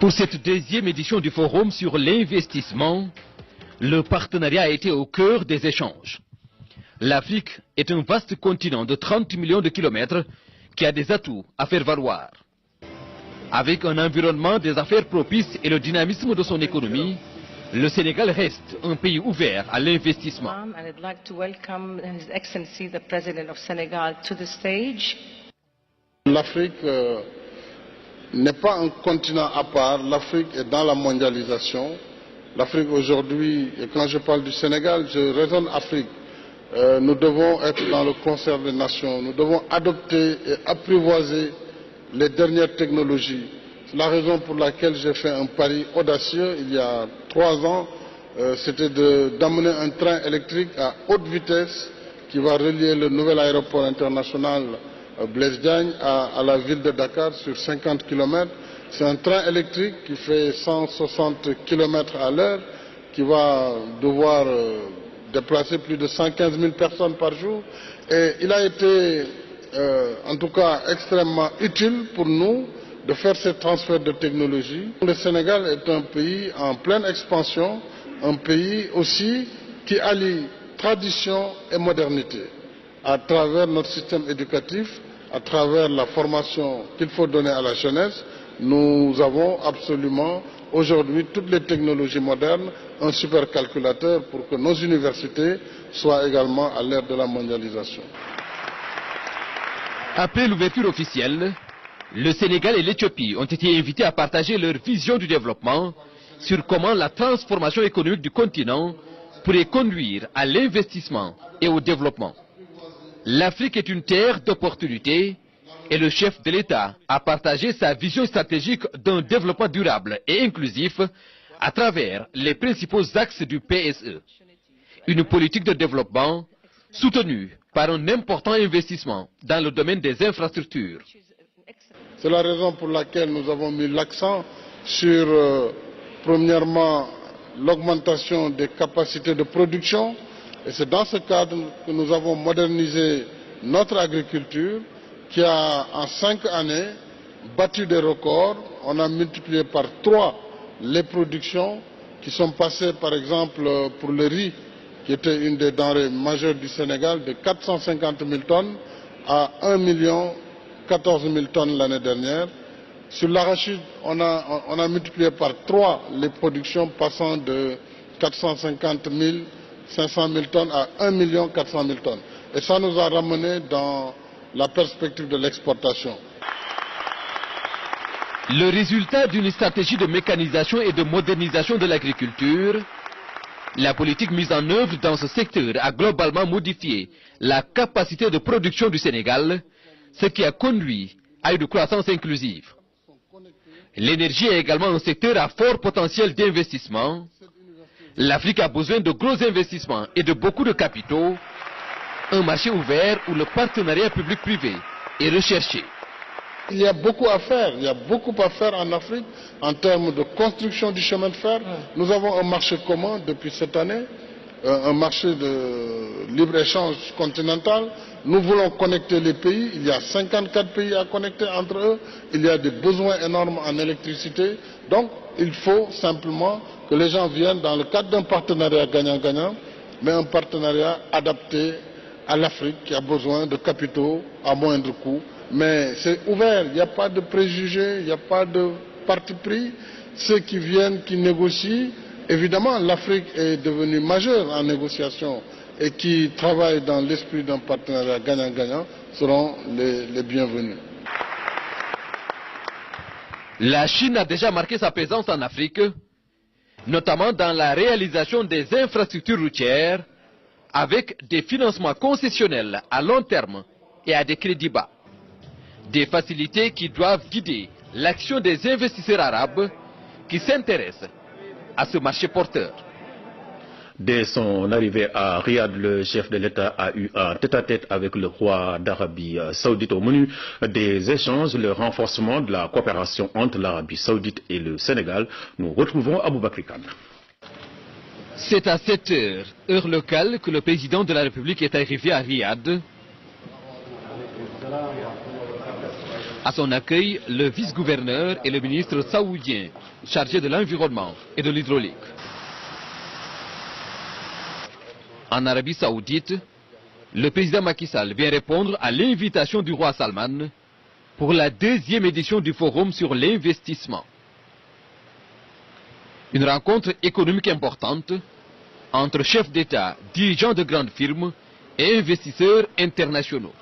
Pour cette deuxième édition du Forum sur l'investissement, le partenariat a été au cœur des échanges. L'Afrique est un vaste continent de 30 millions de kilomètres qui a des atouts à faire valoir. Avec un environnement des affaires propice et le dynamisme de son économie, le Sénégal reste un pays ouvert à l'investissement. L'Afrique n'est pas un continent à part, l'Afrique est dans la mondialisation. L'Afrique aujourd'hui, et quand je parle du Sénégal, je raisonne Afrique. Nous devons être dans le concert des nations, nous devons adopter et apprivoiser les dernières technologies. C'est la raison pour laquelle j'ai fait un pari audacieux il y a 3 ans, c'était d'amener un train électrique à haute vitesse qui va relier le nouvel aéroport international Blaise Diagne à la ville de Dakar sur 50 km. C'est un train électrique qui fait 160 km à l'heure, qui va devoir déplacer plus de 115 000 personnes par jour. Et il a été, en tout cas, extrêmement utile pour nous de faire ce transfert de technologie. Le Sénégal est un pays en pleine expansion, un pays aussi qui allie tradition et modernité. À travers notre système éducatif, à travers la formation qu'il faut donner à la jeunesse, nous avons absolument aujourd'hui toutes les technologies modernes, un supercalculateur pour que nos universités soient également à l'ère de la mondialisation. Après l'ouverture officielle, le Sénégal et l'Éthiopie ont été invités à partager leur vision du développement sur comment la transformation économique du continent pourrait conduire à l'investissement et au développement. L'Afrique est une terre d'opportunités et le chef de l'État a partagé sa vision stratégique d'un développement durable et inclusif à travers les principaux axes du PSE. Une politique de développement soutenue par un important investissement dans le domaine des infrastructures. C'est la raison pour laquelle nous avons mis l'accent sur, premièrement, l'augmentation des capacités de production. Et c'est dans ce cadre que nous avons modernisé notre agriculture qui a, en 5 années, battu des records. On a multiplié par 3 les productions qui sont passées, par exemple, pour le riz, qui était une des denrées majeures du Sénégal, de 450 000 tonnes à 1,14 million de tonnes l'année dernière. Sur l'arachide, on a multiplié par 3 les productions, passant de 450 500 000 tonnes à 1,4 million de tonnes. Et ça nous a ramené dans la perspective de l'exportation. Le résultat d'une stratégie de mécanisation et de modernisation de l'agriculture, la politique mise en œuvre dans ce secteur a globalement modifié la capacité de production du Sénégal, ce qui a conduit à une croissance inclusive. L'énergie est également un secteur à fort potentiel d'investissement. L'Afrique a besoin de gros investissements et de beaucoup de capitaux, un marché ouvert où le partenariat public-privé est recherché. Il y a beaucoup à faire, en Afrique en termes de construction du chemin de fer. Nous avons un marché commun depuis cette année, un marché de libre-échange continental. Nous voulons connecter les pays, il y a 54 pays à connecter entre eux, il y a des besoins énormes en électricité. Donc il faut simplement que les gens viennent dans le cadre d'un partenariat gagnant-gagnant, mais un partenariat adapté à l'Afrique qui a besoin de capitaux à moindre coût. Mais c'est ouvert, il n'y a pas de préjugés, il n'y a pas de parti pris. Ceux qui viennent, qui négocient, évidemment l'Afrique est devenue majeure en négociation et qui travaillent dans l'esprit d'un partenariat gagnant-gagnant seront les bienvenus. La Chine a déjà marqué sa présence en Afrique, notamment dans la réalisation des infrastructures routières, avec des financements concessionnels à long terme et à des crédits bas. Des facilités qui doivent guider l'action des investisseurs arabes qui s'intéressent à ce marché porteur. Dès son arrivée à Riyad, le chef de l'État a eu un tête-à-tête avec le roi d'Arabie Saoudite au menu des échanges, le renforcement de la coopération entre l'Arabie Saoudite et le Sénégal. Nous retrouvons Aboubakry Kane. C'est à 7 heures, heure locale, que le président de la République est arrivé à Riyad. À son accueil, le vice-gouverneur et le ministre saoudien chargé de l'environnement et de l'hydraulique. En Arabie Saoudite, le président Macky Sall vient répondre à l'invitation du roi Salman pour la deuxième édition du Forum sur l'investissement. Une rencontre économique importante entre chefs d'État, dirigeants de grandes firmes et investisseurs internationaux.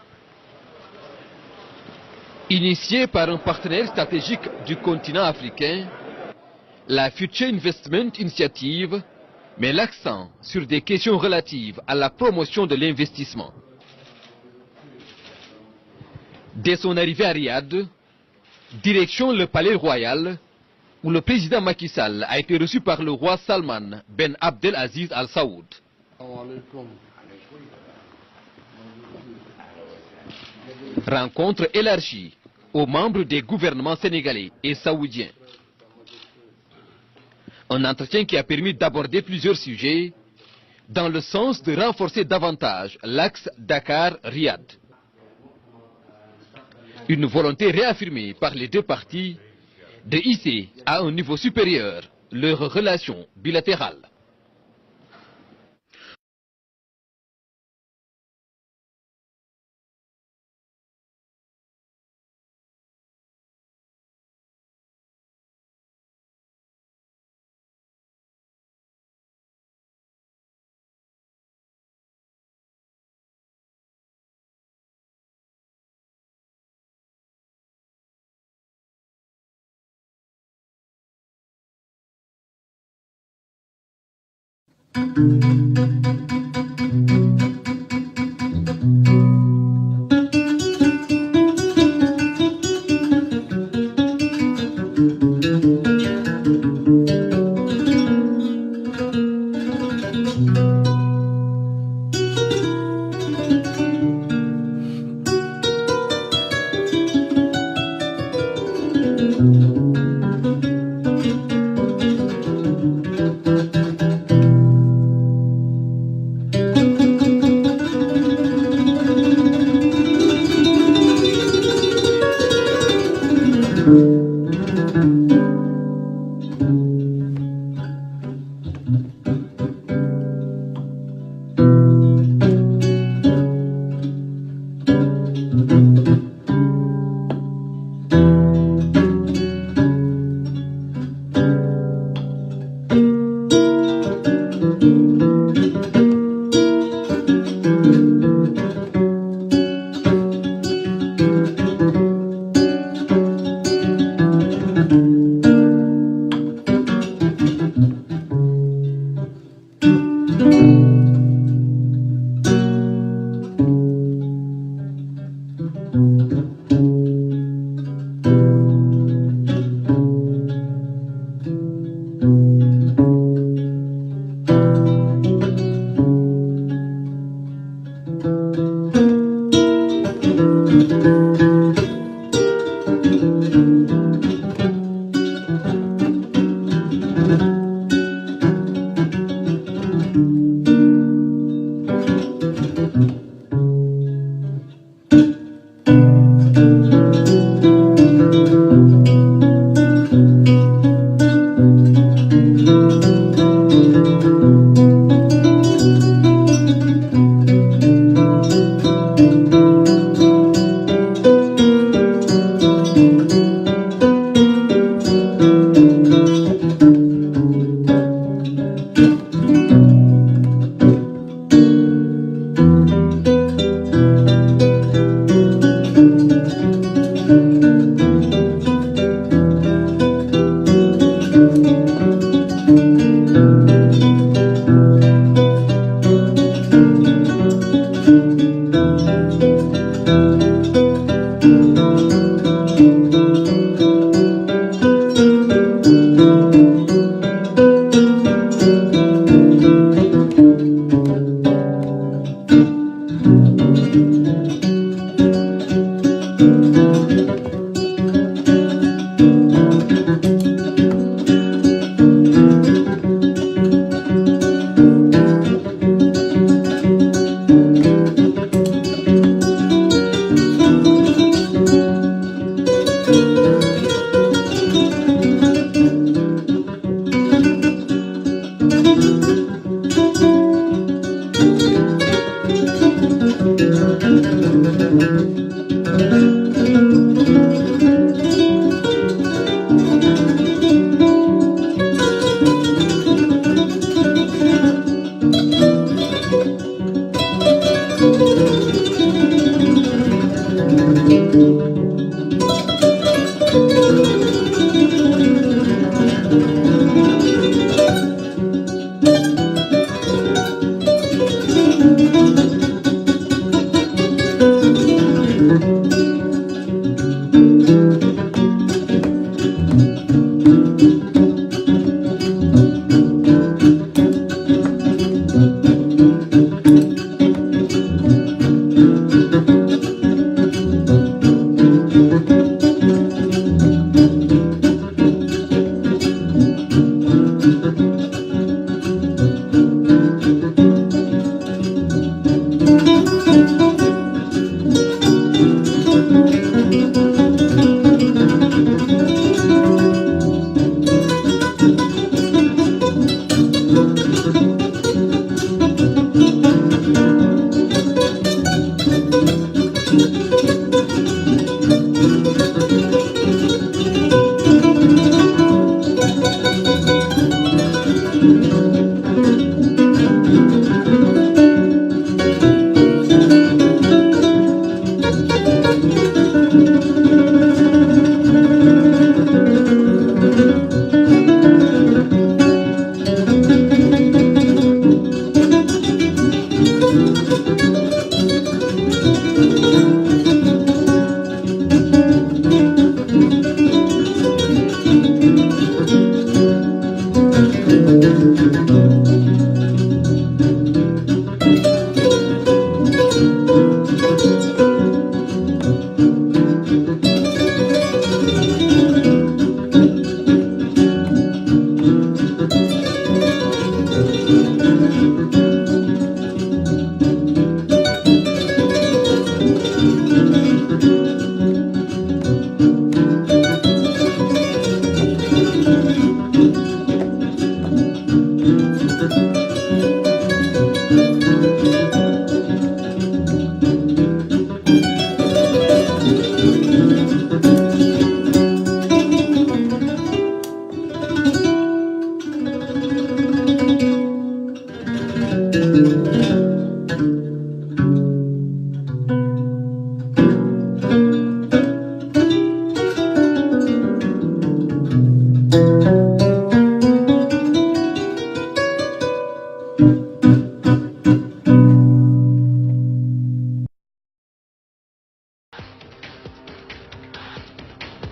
Initiée par un partenaire stratégique du continent africain, la Future Investment Initiative met l'accent sur des questions relatives à la promotion de l'investissement. Dès son arrivée à Riyad, direction le palais royal, où le président Macky Sall a été reçu par le roi Salman Ben Abdelaziz Al Saoud. Rencontre élargie aux membres des gouvernements sénégalais et saoudiens. Un entretien qui a permis d'aborder plusieurs sujets dans le sens de renforcer davantage l'axe Dakar-Riyad. Une volonté réaffirmée par les deux parties de hisser à un niveau supérieur leurs relations bilatérales.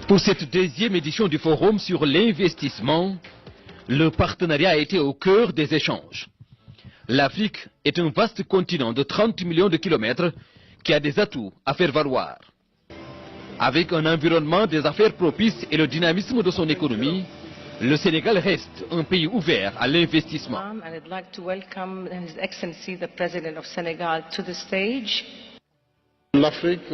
Pour cette deuxième édition du forum sur l'investissement, le partenariat a été au cœur des échanges. L'Afrique est un vaste continent de 30 millions de kilomètres qui a des atouts à faire valoir. Avec un environnement des affaires propice et le dynamisme de son économie, le Sénégal reste un pays ouvert à l'investissement. L'Afrique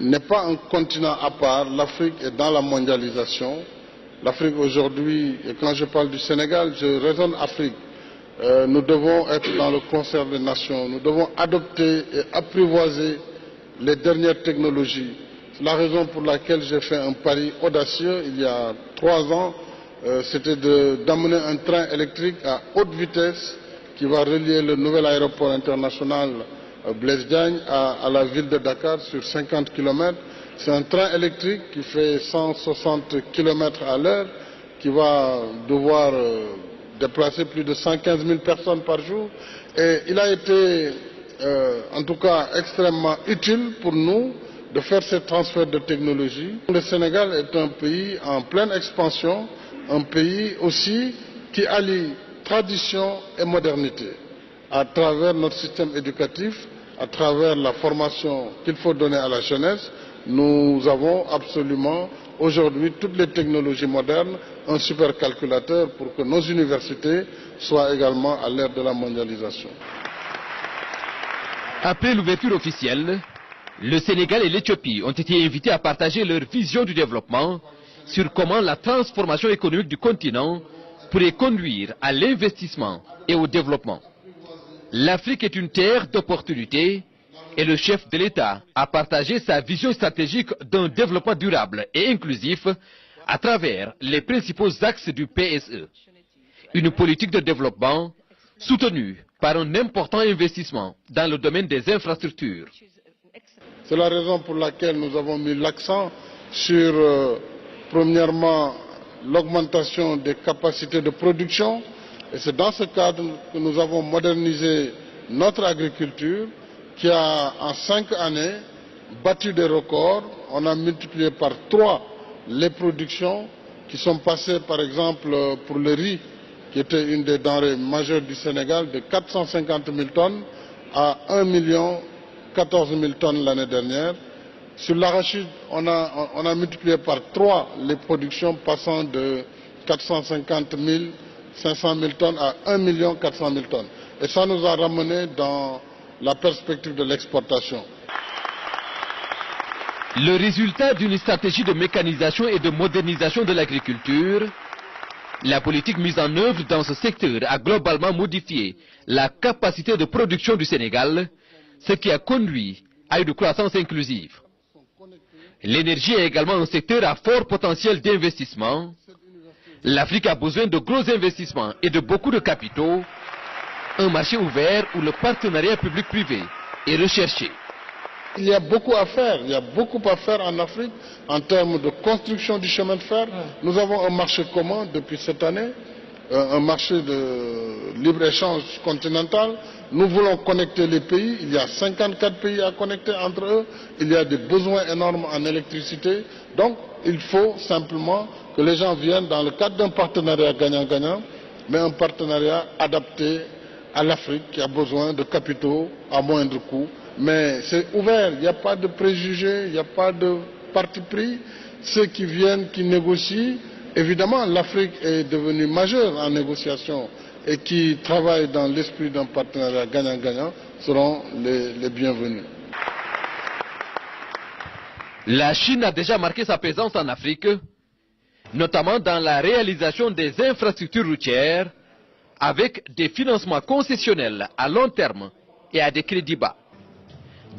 n'est pas un continent à part, l'Afrique est dans la mondialisation. L'Afrique aujourd'hui, et quand je parle du Sénégal, je raisonne Afrique. Nous devons être dans le concert des nations, nous devons adopter et apprivoiser les dernières technologies. C'est la raison pour laquelle j'ai fait un pari audacieux il y a 3 ans, c'était d'amener un train électrique à haute vitesse qui va relier le nouvel aéroport international Blaise Diagne à la ville de Dakar sur 50 km. C'est un train électrique qui fait 160 km à l'heure, qui va devoir déplacer plus de 115 000 personnes par jour. Et il a été, en tout cas, extrêmement utile pour nous de faire ce transfert de technologie. Le Sénégal est un pays en pleine expansion, un pays aussi qui allie tradition et modernité. À travers notre système éducatif, à travers la formation qu'il faut donner à la jeunesse, nous avons absolument aujourd'hui toutes les technologies modernes, un supercalculateur pour que nos universités soient également à l'ère de la mondialisation. Après l'ouverture officielle, le Sénégal et l'Éthiopie ont été invités à partager leur vision du développement sur comment la transformation économique du continent pourrait conduire à l'investissement et au développement. L'Afrique est une terre d'opportunités et le chef de l'État a partagé sa vision stratégique d'un développement durable et inclusif à travers les principaux axes du PSE. Une politique de développement soutenue par un important investissement dans le domaine des infrastructures. C'est la raison pour laquelle nous avons mis l'accent sur, premièrement, l'augmentation des capacités de production. Et c'est dans ce cadre que nous avons modernisé notre agriculture qui a, en 5 années, battu des records. On a multiplié par 3 les productions qui sont passées, par exemple, pour le riz, qui était une des denrées majeures du Sénégal, de 450 000 tonnes à 1 14 000 tonnes l'année dernière. Sur l'arachide, on a multiplié par 3 les productions, passant de 450 000, 500 000 tonnes à 1 400 000 tonnes. Et ça nous a ramené dans la perspective de l'exportation. Le résultat d'une stratégie de mécanisation et de modernisation de l'agriculture, la politique mise en œuvre dans ce secteur a globalement modifié la capacité de production du Sénégal, ce qui a conduit à une croissance inclusive. L'énergie est également un secteur à fort potentiel d'investissement. L'Afrique a besoin de gros investissements et de beaucoup de capitaux, un marché ouvert où le partenariat public-privé est recherché. Il y a beaucoup à faire, en Afrique en termes de construction du chemin de fer. Nous avons un marché commun depuis cette année, un marché de libre-échange continental. Nous voulons connecter les pays, il y a 54 pays à connecter entre eux, il y a des besoins énormes en électricité. Donc il faut simplement que les gens viennent dans le cadre d'un partenariat gagnant-gagnant, mais un partenariat adapté à l'Afrique qui a besoin de capitaux à moindre coût. Mais c'est ouvert, il n'y a pas de préjugés, il n'y a pas de parti pris. Ceux qui viennent, qui négocient, évidemment l'Afrique est devenue majeure en négociation et qui travaillent dans l'esprit d'un partenariat gagnant-gagnant seront les bienvenus. La Chine a déjà marqué sa présence en Afrique, notamment dans la réalisation des infrastructures routières avec des financements concessionnels à long terme et à des crédits bas.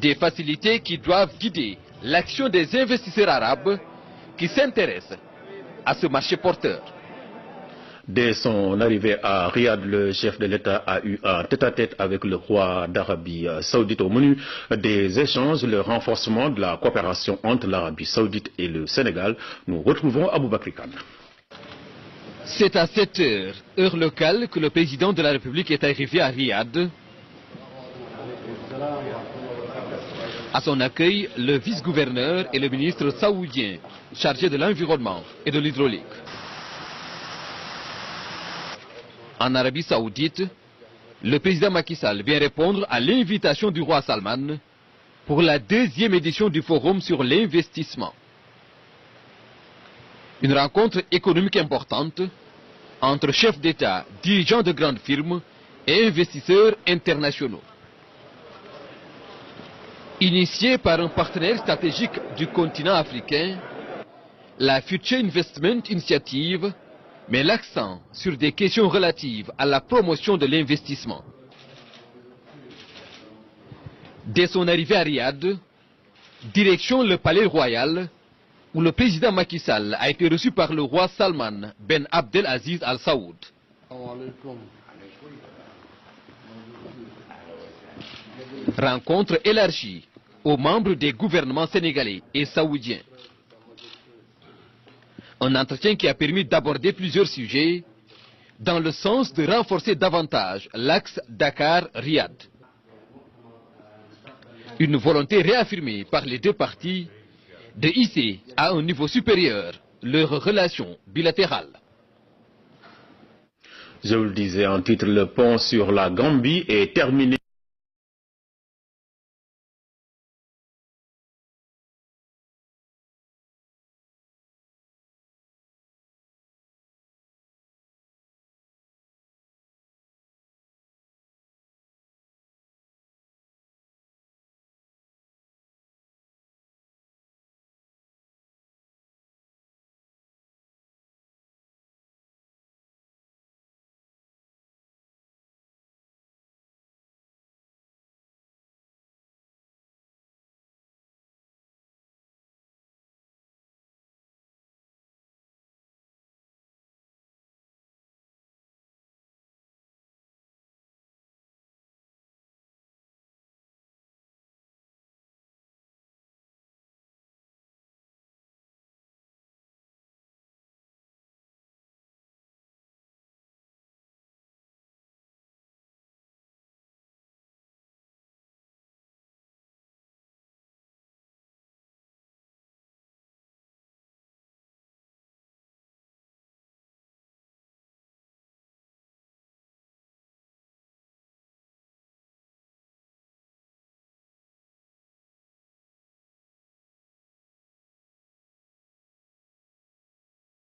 Des facilités qui doivent guider l'action des investisseurs arabes qui s'intéressent à ce marché porteur. Dès son arrivée à Riyad, le chef de l'État a eu un tête-à-tête avec le roi d'Arabie Saoudite au menu des échanges, le renforcement de la coopération entre l'Arabie Saoudite et le Sénégal. Nous retrouvons Aboubakry Kane. C'est à 7 heures, heure locale, que le président de la République est arrivé à Riyad. À son accueil, le vice-gouverneur et le ministre saoudien chargé de l'environnement et de l'hydraulique. En Arabie Saoudite, le président Macky Sall vient répondre à l'invitation du roi Salman pour la 2e édition du Forum sur l'investissement. Une rencontre économique importante entre chefs d'État, dirigeants de grandes firmes et investisseurs internationaux. Initiée par un partenaire stratégique du continent africain, la Future Investment Initiative met l'accent sur des questions relatives à la promotion de l'investissement. Dès son arrivée à Riyad, direction le palais royal, où le président Macky Sall a été reçu par le roi Salman Ben Abdelaziz Al Saoud. Rencontre élargie aux membres des gouvernements sénégalais et saoudiens. Un entretien qui a permis d'aborder plusieurs sujets dans le sens de renforcer davantage l'axe Dakar-Riyad. Une volonté réaffirmée par les deux parties de hisser à un niveau supérieur leurs relations bilatérales. Je vous le disais en titre, le pont sur la Gambie est terminé.